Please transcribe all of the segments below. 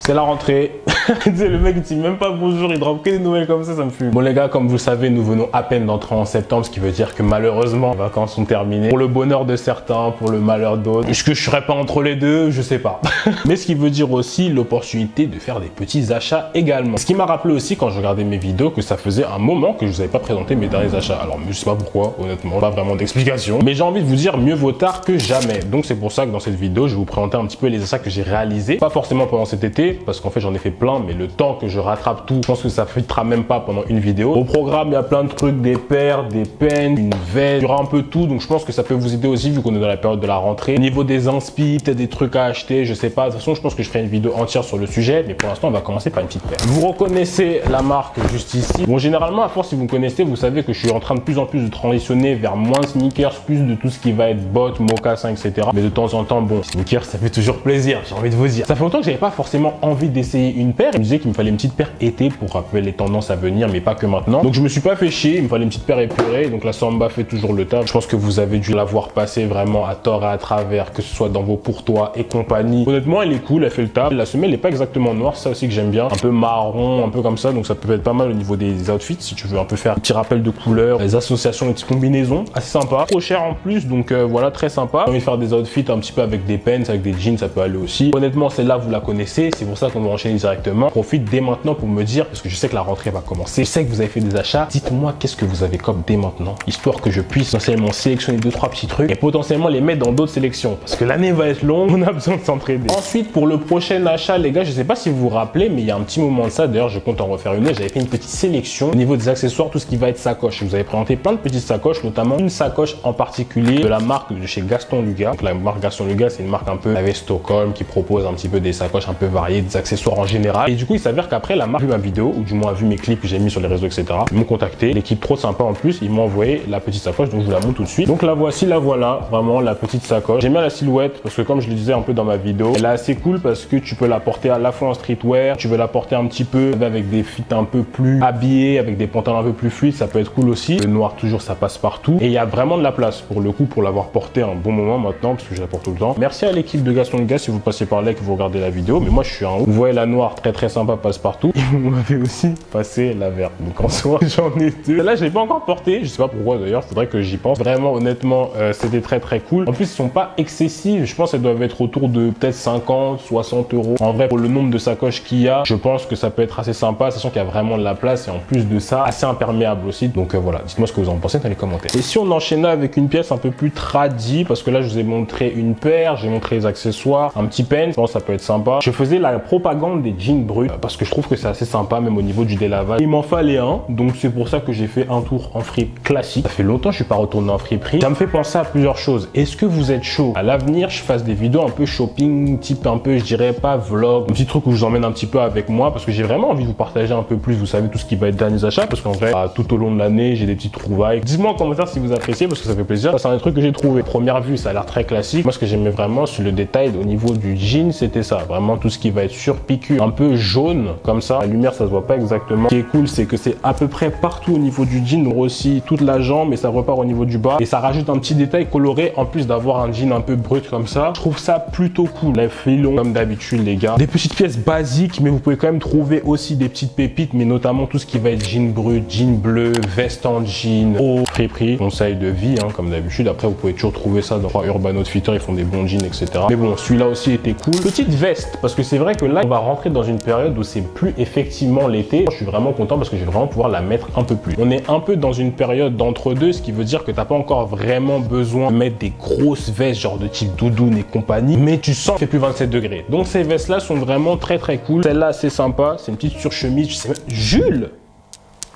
C'est la rentrée. Le mec il dit même pas bonjour, il drop que des nouvelles comme ça me fume. Bon les gars, comme vous le savez, nous venons à peine d'entrer en septembre, ce qui veut dire que malheureusement les vacances sont terminées. Pour le bonheur de certains, pour le malheur d'autres. Est-ce que je serais pas entre les deux? Je sais pas. Mais ce qui veut dire aussi l'opportunité de faire des petits achats également. Ce qui m'a rappelé aussi quand je regardais mes vidéos que ça faisait un moment que je vous avais pas présenté mes derniers achats. Alors je sais pas pourquoi, honnêtement, pas vraiment d'explication. Mais j'ai envie de vous dire mieux vaut tard que jamais. Donc c'est pour ça que dans cette vidéo, je vais vous présenter un petit peu les achats que j'ai réalisés. Pas forcément pendant cet été, parce qu'en fait j'en ai fait plein, mais le temps que je rattrape tout, je pense que ça filtrera même pas pendant une vidéo. Au programme, il y a plein de trucs, des paires, des pens, une veste, il y aura un peu tout, donc je pense que ça peut vous aider aussi vu qu'on est dans la période de la rentrée. Au niveau des inspi, peut-être des trucs à acheter, je sais pas. De toute façon, je pense que je ferai une vidéo entière sur le sujet, mais pour l'instant, on va commencer par une petite paire. Vous reconnaissez la marque juste ici. Bon, généralement, à force, si vous me connaissez, vous savez que je suis en train de plus en plus de transitionner vers moins de sneakers, plus de tout ce qui va être bottes, mocassins, etc. Mais de temps en temps, bon, sneakers, ça fait toujours plaisir, j'ai envie de vous dire. Ça fait longtemps que j'avais pas forcément envie d'essayer une paire. Je me disais qu'il me fallait une petite paire été pour rappeler les tendances à venir, mais pas que maintenant. Donc je me suis pas fait chier, il me fallait une petite paire épurée. Donc la Samba fait toujours le taf. Je pense que vous avez dû la voir passer vraiment à tort et à travers, que ce soit dans vos pour toi et compagnie. Honnêtement, elle est cool, elle fait le taf. La semelle n'est pas exactement noire, ça aussi que j'aime bien. Un peu marron, un peu comme ça, donc ça peut être pas mal au niveau des outfits si tu veux un peu faire un petit rappel de couleurs, les associations, les petites combinaisons, assez sympa. Trop cher en plus, donc voilà, très sympa. J'ai envie de faire des outfits un petit peu avec des pants, avec des jeans, ça peut aller aussi. Honnêtement, celle-là, vous la connaissez, c'est pour ça qu'on va enchaîner directement. Profite dès maintenant pour me dire, parce que je sais que la rentrée va commencer, je sais que vous avez fait des achats, dites-moi qu'est-ce que vous avez comme dès maintenant, histoire que je puisse essentiellement sélectionner 2-3 petits trucs et potentiellement les mettre dans d'autres sélections, parce que l'année va être longue, on a besoin de s'entraider. Ensuite, pour le prochain achat, les gars, je sais pas si vous vous rappelez, mais il y a un petit moment de ça, d'ailleurs je compte en refaire une, j'avais fait une petite sélection au niveau des accessoires, tout ce qui va être sacoche. Je vous avais présenté plein de petites sacoches, notamment une sacoche en particulier de la marque de chez Gaston Luga. Donc la marque Gaston Luga, c'est une marque un peu avec Stockholm qui propose un petit peu des sacoches un peu variées, des accessoires en général. Et du coup, il s'avère qu'après la marque a vu ma vidéo, ou du moins a vu mes clips que j'ai mis sur les réseaux, etc. Ils m'ont contacté, l'équipe trop sympa en plus, ils m'ont envoyé la petite sacoche, donc je vous la montre tout de suite. Donc la voici, la voilà, vraiment la petite sacoche. J'aime bien la silhouette parce que comme je le disais un peu dans ma vidéo, elle est assez cool parce que tu peux la porter à la fois en streetwear, tu veux la porter un petit peu avec des fits un peu plus habillés, avec des pantalons un peu plus fluides, ça peut être cool aussi. Le noir toujours, ça passe partout et il y a vraiment de la place pour le coup pour l'avoir porté un bon moment maintenant parce que je la porte tout le temps. Merci à l'équipe de Gaston Luga si vous passez par là et que vous regardez la vidéo, mais moi je suis un haut. Vous voyez la noire très sympa passe partout. Vous m'avez aussi passé la verte, donc en soi j'en ai deux. Là je l'ai pas encore porté, je sais pas pourquoi d'ailleurs, faudrait que j'y pense. Vraiment honnêtement c'était très cool. En plus ils sont pas excessifs, je pense qu'elles doivent être autour de peut-être 50, 60 euros. En vrai pour le nombre de sacoches qu'il y a, je pense que ça peut être assez sympa, sachant qu'il y a vraiment de la place et en plus de ça assez imperméable aussi. Donc voilà, dites-moi ce que vous en pensez dans les commentaires. Et si on enchaînait avec une pièce un peu plus tradie, parce que là je vous ai montré une paire, j'ai montré les accessoires, un petit pen, je pense que ça peut être sympa. Je faisais la propagande des jeans bruts parce que je trouve que c'est assez sympa même au niveau du délavage. Il m'en fallait un, donc c'est pour ça que j'ai fait un tour en fripe classique. Ça fait longtemps que je suis pas retourné en friperie. Ça me fait penser à plusieurs choses. Est-ce que vous êtes chaud à l'avenir je fasse des vidéos un peu shopping, type un peu, je dirais pas vlog, un petit truc où je vous emmène un petit peu avec moi parce que j'ai vraiment envie de vous partager un peu plus, vous savez, tout ce qui va être derniers achats parce qu'en vrai, tout au long de l'année, j'ai des petites trouvailles. Dites-moi en commentaire si vous appréciez parce que ça fait plaisir. Ça, c'est un truc que j'ai trouvé. Première vue, ça a l'air très classique. Moi, ce que j'aimais vraiment sur le détail au niveau du jean, c'était ça. Vraiment tout ce qui va être sur piqûre, un peu jaune comme ça. La lumière, ça se voit pas exactement. Ce qui est cool, c'est que c'est à peu près partout au niveau du jean. On aussi toute la jambe et ça repart au niveau du bas. Et ça rajoute un petit détail coloré en plus d'avoir un jean un peu brut comme ça. Je trouve ça plutôt cool. Les filons, comme d'habitude, les gars. Des petites pièces basiques, mais vous pouvez quand même trouver aussi des petites pépites, mais notamment tout ce qui va être jean brut, jean bleu, veste en jean, au friperie, conseil de vie, hein, comme d'habitude. Après, vous pouvez toujours trouver ça dans Urban Outfitters, ils font des bons jeans, etc. Mais bon, celui-là aussi était cool. Petite veste, parce que c'est vrai que là, on va rentrer dans une période où c'est plus effectivement l'été. Je suis vraiment content parce que je vais vraiment pouvoir la mettre un peu plus. On est un peu dans une période d'entre-deux, ce qui veut dire que t'as pas encore vraiment besoin de mettre des grosses vestes, genre de type doudoune et compagnie, mais tu sens qu'il fait plus 27 degrés. Donc ces vestes-là sont vraiment très cool. Celle-là, c'est sympa, c'est une petite surchemise. Je sais même... Jules!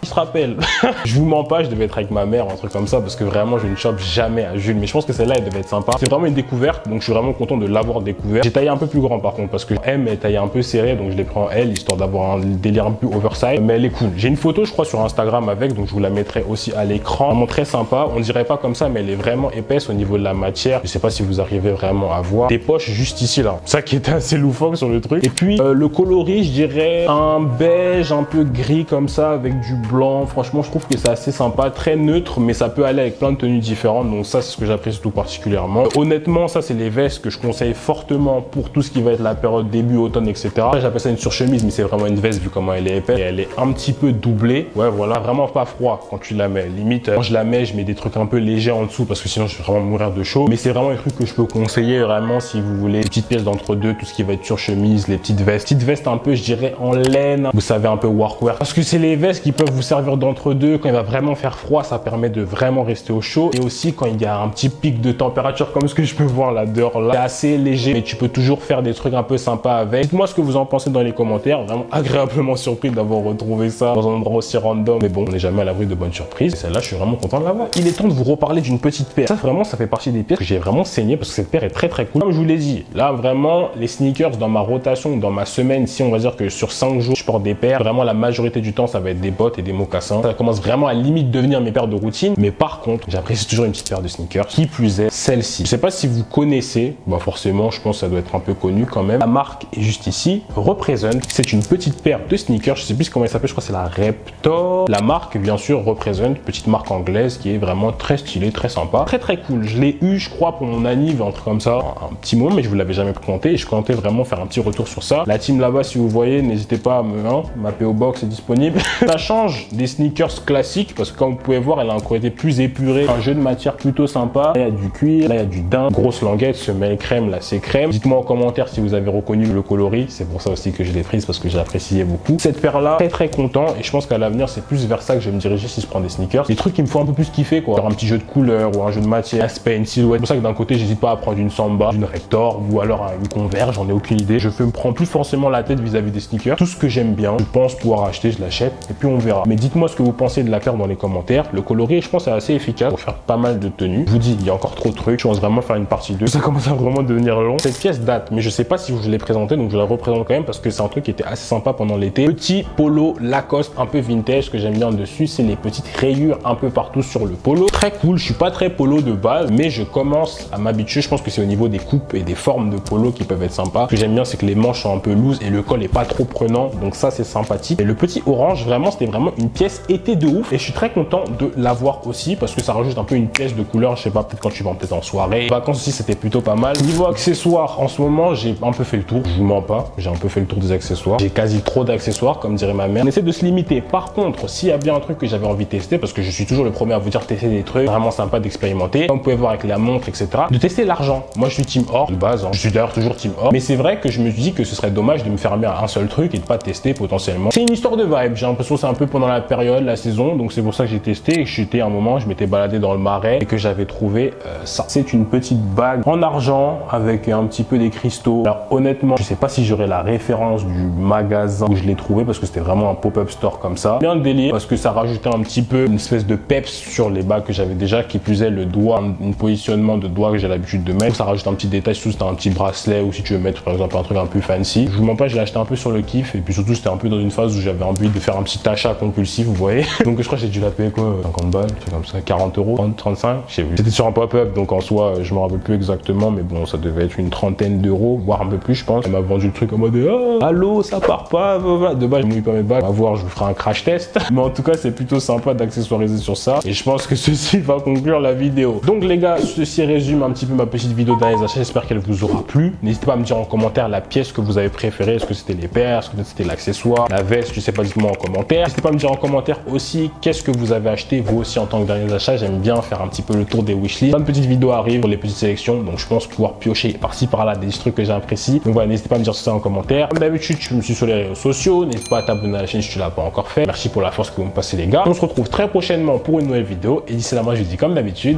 Il se rappelle. Je vous mens pas, je devais être avec ma mère, un truc comme ça, parce que vraiment, je ne chope jamais à Jules. Mais je pense que celle-là, elle devait être sympa. C'est vraiment une découverte, donc je suis vraiment content de l'avoir découvert. J'ai taillé un peu plus grand par contre, parce que M est taillé un peu serré, donc je l'ai pris en L, histoire d'avoir un délire un peu oversize. Mais elle est cool. J'ai une photo, je crois, sur Instagram avec, donc je vous la mettrai aussi à l'écran. Vraiment très sympa. On dirait pas comme ça, mais elle est vraiment épaisse au niveau de la matière. Je sais pas si vous arrivez vraiment à voir. Des poches juste ici, là. Ça qui était assez loufoque sur le truc. Et puis, le coloris, je dirais un beige un peu gris comme ça, avec du blanc. Franchement, je trouve que c'est assez sympa, très neutre, mais ça peut aller avec plein de tenues différentes. Donc ça, c'est ce que j'apprécie tout particulièrement. Honnêtement, ça, c'est les vestes que je conseille fortement pour tout ce qui va être la période début automne, etc. J'appelle ça une surchemise, mais c'est vraiment une veste vu comment elle est épaisse. Et elle est un petit peu doublée. Ouais, voilà, vraiment pas froid quand tu la mets. Limite, quand je la mets, je mets des trucs un peu légers en dessous parce que sinon, je vais vraiment mourir de chaud. Mais c'est vraiment un truc que je peux conseiller vraiment si vous voulez. Les petites pièces d'entre-deux, tout ce qui va être surchemise, les petites vestes. Petites vestes un peu, je dirais, en laine. Vous savez, un peu workwear. Parce que c'est les vestes qui peuvent vous servir d'entre-deux. Quand il va vraiment faire froid, ça permet de vraiment rester au chaud. Et aussi, quand il y a un petit pic de température comme ce que je peux voir là dehors, là, c'est assez léger, mais tu peux toujours faire des trucs un peu sympas avec. Dites-moi ce que vous en pensez dans les commentaires. Vraiment agréablement surpris d'avoir retrouvé ça dans un endroit aussi random. Mais bon, on n'est jamais à l'abri de bonnes surprises. Et celle-là, je suis vraiment content de l'avoir. Il est temps de vous reparler d'une petite paire. Ça, vraiment, ça fait partie des pièces que j'ai vraiment saigné parce que cette paire est très très cool. Comme je vous l'ai dit, là, vraiment, les sneakers dans ma rotation, dans ma semaine, si on va dire que sur 5 jours, je porte des paires, vraiment la majorité du temps, ça va être des bottes et des mocassins. Ça commence vraiment à limite devenir mes paires de routine. Mais par contre, j'apprécie toujours une petite paire de sneakers. Qui plus est, celle-ci. Je sais pas si vous connaissez, bah forcément, je pense que ça doit être un peu connu quand même. La marque est juste ici, Represent. C'est une petite paire de sneakers. Je sais plus comment elle s'appelle, je crois que c'est la Reptor. La marque, bien sûr, Represent, petite marque anglaise qui est vraiment très stylée, très sympa. Très très cool. Je l'ai eu, je crois, pour mon anniv, un truc comme ça, un petit moment, mais je vous l'avais jamais présenté et je comptais vraiment faire un petit retour sur ça. La team là-bas, si vous voyez, n'hésitez pas à me, ma PO Box est disponible. Ça change des sneakers classiques parce que comme vous pouvez voir, elle a un côté plus épuré, un jeu de matière plutôt sympa. Là, il y a du cuir, là, il y a du daim, grosse languette, semelle crème, là, c'est crème. Dites-moi en commentaire si vous avez reconnu le coloris. C'est pour ça aussi que je l'ai prise parce que j'ai apprécié beaucoup. Cette paire-là, très très content et je pense qu'à l'avenir, c'est plus vers ça que je vais me diriger si je prends des sneakers. Des trucs qui me font un peu plus kiffer, quoi. Genre un petit jeu de couleur ou un jeu de matière, aspect, une silhouette. C'est pour ça que d'un côté, j'hésite pas à prendre une Samba, une Reptor ou alors une Converse, j'en ai aucune idée. Je me prends plus forcément la tête vis-à-vis des sneakers. Tout ce que j'aime bien, je pense pouvoir acheter, je l'achète et puis on verra. Mais dites-moi ce que vous pensez de la paire dans les commentaires. Le coloris, je pense, est assez efficace pour faire pas mal de tenues. Je vous dis, il y a encore trop de trucs. Je pense vraiment faire une partie 2. Ça commence à vraiment devenir long. Cette pièce date, mais je sais pas si je vous l'ai présenté, donc je la représente quand même parce que c'est un truc qui était assez sympa pendant l'été. Petit polo Lacoste un peu vintage. Ce que j'aime bien dessus, c'est les petites rayures un peu partout sur le polo. Très cool. Je suis pas très polo de base, mais je commence à m'habituer. Je pense que c'est au niveau des coupes et des formes de polo qui peuvent être sympas. Ce que j'aime bien, c'est que les manches sont un peu loose et le col est pas trop prenant, donc ça c'est sympathique. Et le petit orange, vraiment, c'était vraiment une pièce été de ouf et je suis très content de l'avoir aussi parce que ça rajoute un peu une pièce de couleur. Je sais pas, peut-être quand tu vas peut-être en soirée. Les vacances aussi, c'était plutôt pas mal. Niveau accessoires, en ce moment, j'ai un peu fait le tour. Je vous mens pas, j'ai un peu fait le tour des accessoires. J'ai quasi trop d'accessoires, comme dirait ma mère. On essaie de se limiter. Par contre, s'il y a bien un truc que j'avais envie de tester, parce que je suis toujours le premier à vous dire tester des trucs vraiment sympas d'expérimenter, comme vous pouvez voir avec la montre, etc. De tester l'argent. Moi, je suis team or de base. Je suis d'ailleurs toujours team or. Mais c'est vrai que je me suis dit que ce serait dommage de me fermer à un seul truc et de pas tester potentiellement. C'est une histoire de vibe. J'ai l'impression que c'est un peu pendant la période, la saison. Donc c'est pour ça que j'ai testé et que j'étais un moment, je m'étais baladé dans le marais et que j'avais trouvé ça. C'est une petite bague en argent avec un petit peu des cristaux. Alors honnêtement, je sais pas si j'aurai la référence du magasin où je l'ai trouvé parce que c'était vraiment un pop-up store comme ça. Bien le délire parce que ça rajoutait un petit peu une espèce de peps sur les bagues que j'avais déjà, qui plus est le doigt, un positionnement de doigt que j'ai l'habitude de mettre. Ça rajoute un petit détail, surtout si t'as un petit bracelet ou si tu veux mettre par exemple un truc un peu fancy. Je vous mens pas, je l'ai acheté un peu sur le kiff et puis surtout c'était un peu dans une phase où j'avais envie de faire un petit achat compulsif, vous voyez. Donc je crois que j'ai dû la payer quoi, 50 balles, c'est comme ça, 40 euros, 30, 35, je sais plus. C'était sur un pop-up donc en soi je me rappelle plus exactement, mais bon ça devait être une trentaine d'euros, voire un peu plus je pense. Elle m'a vendu le truc en mode ah, allô ça part pas, de base je mouille pas mes bagues, on va voir, je vous ferai un crash test. Mais en tout cas c'est plutôt sympa d'accessoiriser sur ça et je pense que ceci va conclure la vidéo. Donc les gars, ceci résume un petit peu ma petite vidéo derniers achats, j'espère qu'elle vous aura plu. N'hésitez pas à me dire en commentaire la pièce que vous avez préférée, est-ce que c'était les paires, est-ce que c'était l'accessoire, la veste, je sais pas, dites-moi en commentaire. N'hésitez pas à me dire en commentaire aussi qu'est-ce que vous avez acheté vous aussi en tant que derniers achats. J'aime bien faire un petit peu le tour des wishlists. Plein de petites vidéos arrivent pour les petites sélections, donc je pense pouvoir piocher par-ci par-là des trucs que j'apprécie. Donc voilà, n'hésitez pas à me dire ça en commentaire. Comme d'habitude, je me suis sur les réseaux sociaux, n'hésite pas à t'abonner à la chaîne si tu l'as pas encore fait. Merci pour la force que vous me passez les gars. On se retrouve très prochainement pour une nouvelle vidéo et d'ici là moi je vous dis comme d'habitude,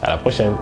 à la prochaine.